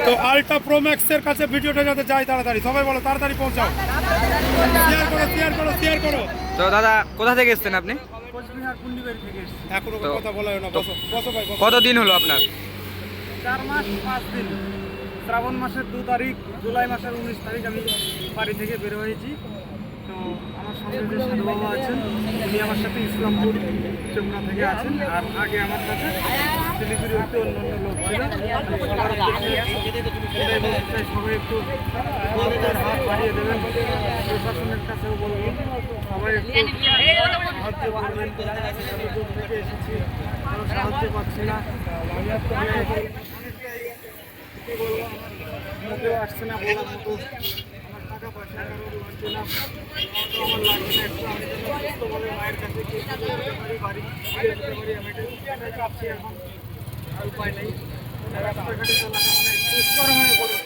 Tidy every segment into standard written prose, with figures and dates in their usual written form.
তো ultra pro max এর কাছে ভিডিওটা যাতে যায় তাড়াতাড়ি, সবাই বলো তাড়াতাড়ি পৌঁছাও, শেয়ার করো শেয়ার করো শেয়ার করো। তো দাদা কোথা থেকে এসেছেন আপনি? কোচবিহার কুন্ডিবাড়ি থেকে এসেছি। এখনো তো- কথা বলা হয় না, বসো বসো ভাই বসো। কতদিন হলো আপনার? 4 মাস 5 দিন। শ্রাবণ মাসের 2 তারিখ, জুলাই মাসের 19 তারিখ আমি বাড়ি থেকে বের হয়েছি। তো আমার সঙ্গে যে সাধু বাবা আছেন উনি আমার সাথে ইসলামপুর যমুনা থেকে আছেন, আর আগে আমার সাথে শিলিগুড়ি হতে অন্যান্য লোক ছিল। সবার উদ্দেশ্যে এটাই বলতে চাই, সবাই একটু ভক্তের হাত বাড়িয়ে দেবেন। প্রশাসনের কাছেও বলবো সবাই একটু সাহায্য করবেন। এত দূর থেকে এসেছি, কারো সাহায্য পাচ্ছি না। কি বলবো, মুখেও আসছে না বলার মতো। আমার টাকা পয়সা কারো লাগছে না, আমার লাগবে না। একটু আমি যেন সুস্থভাবে মায়ের কাছে গিয়ে পুজো করতে পারি, বাড়ি ফিরে যেতে পারি, আমি এটাই চাচ্ছি এখন। আর উপায় নেই, রাস্তাঘাটে চলাটা মানে দুষ্কর হয়ে পড়েছে।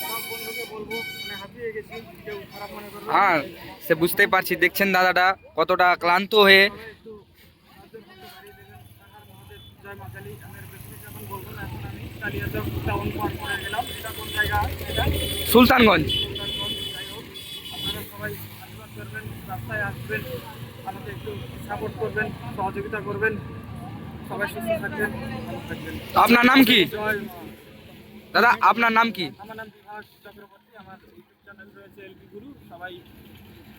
সব বন্ধুকে বলবো, মানে হাঁপিয়ে গেছি, কেউ খারাপ মনে করবে না। হ্যাঁ, সে বুঝতেই পারছি, দেখছেন দাদাটা কতটা ক্লান্ত হয়ে। সবাই একটু সাহায্য করতে বাড়িয়ে দেবেন। কাকার মহাদেব, জয় মা কালী। আমি আর বেশি কিছু এখন বলবো না, এখন আমি কালিয়াচক টাউন পার করে গেলাম। এটা কোন জায়গা? এটা সুলতানগঞ্জ। সুন্দরগঞ্জ। যাই হোক, আপনারা সবাই আশীর্বাদ করবেন, রাস্তায় আসবেন, আমাকে একটু সাপোর্ট করবেন, সহযোগিতা করবেন। সবাই সুস্থ থাকবেন, ভালো থাকবেন। তো আপনার নাম কি জয় মা। দাদা? আপনার নাম কি? আমার নাম বিভাস চক্রবর্তী, আমার ইউটিউব চ্যানেল রয়েছে এলপি গুরু, সবাই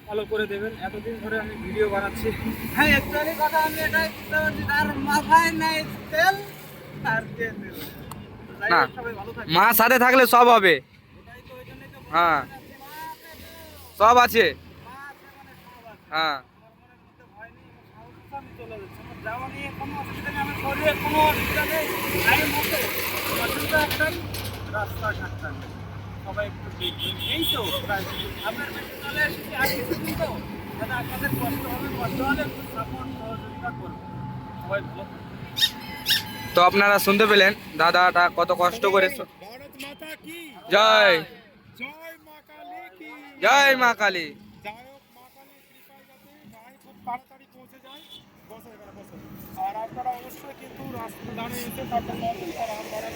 ফলো করে দেবেন। এতদিন ধরে আমি ভিডিও বানাচ্ছি। হ্যাঁ, অ্যাকচুয়ালি কথা আমি এটাই বুঝতে পারছি, তার মাথায় নাই তেল আর কে তেল। যাই না, হোক, সবাই ভালো থাকবেন। মা সাথে থাকলে সব হবে। এটাই তো, ওই জন্যই তো বলছি, হ্যাঁ, মা আছে তো, সব আছে। মা আছে মানে সব আছে। হ্যাঁ, আমার মনের মধ্যে ভয় নেই, আমার সাহস আছে, আমি চলে যাচ্ছি। আমার যাওয়া নিয়ে কোনো অসুবিধা নেই, আমার শরীরে কোনো অসুবিধা নেই। টাইম মতো অসুবিধা একটাই, রাস্তাঘাটটা নেই। সবাই একটু দেখবেন। এই তো প্রায় আপনার বেশি চলে এসেছি, আর কিছুদিন তো যাতে আপনাদের কষ্ট হবে, কষ্ট হলে একটু সাপোর্ট সহযোগিতা করবেন। সবাই ভালো থাকবেন। তো আপনারা শুনতে পেলেন দাদাটা কত কষ্ট করে। ভারত মাতা কি জয় জয়, মা কালী কি জয় মা কালী। যাই হোক, মা কালীর কৃপায় যাতে ভাই খুব তাড়াতাড়ি পৌঁছে যায়। বসো এখানে বসো। আর আপনারা অবশ্যই কিন্তু রাস্তা দাঁড়িয়ে এসে তারপর হাত বাড়াবেন।